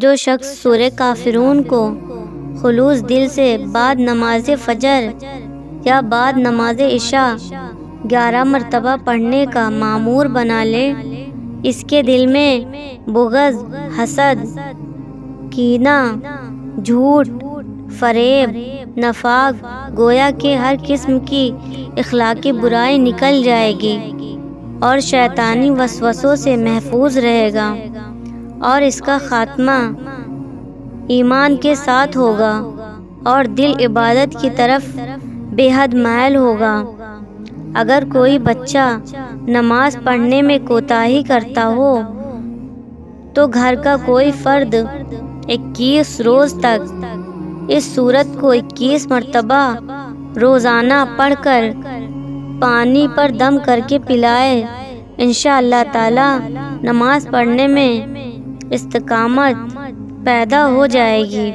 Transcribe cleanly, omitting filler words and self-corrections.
جو شخص سورہ کافرون کو خلوص دل سے بعد نماز فجر یا بعد نماز عشاء 11 مرتبہ پڑھنے کا مامور بنا لے، اس کے دل میں بغض، حسد، کینہ، جھوٹ، فریب، نفاق، گویا کہ ہر قسم کی اخلاقی برائی نکل جائے گی اور شیطانی وسوسوں سے محفوظ رہے گا، اور اس کا خاتمہ ایمان کے ساتھ ہوگا اور دل عبادت کی طرف بے حد مائل ہوگا۔ اگر کوئی بچہ نماز پڑھنے میں کوتاہی کرتا ہو تو گھر کا کوئی فرد 21 روز تک اس سورت کو 21 مرتبہ روزانہ پڑھ کر پانی پر دم کر کے پلائے، انشاءاللہ تعالی نماز پڑھنے میں استقامت پیدا ہو جائے گی۔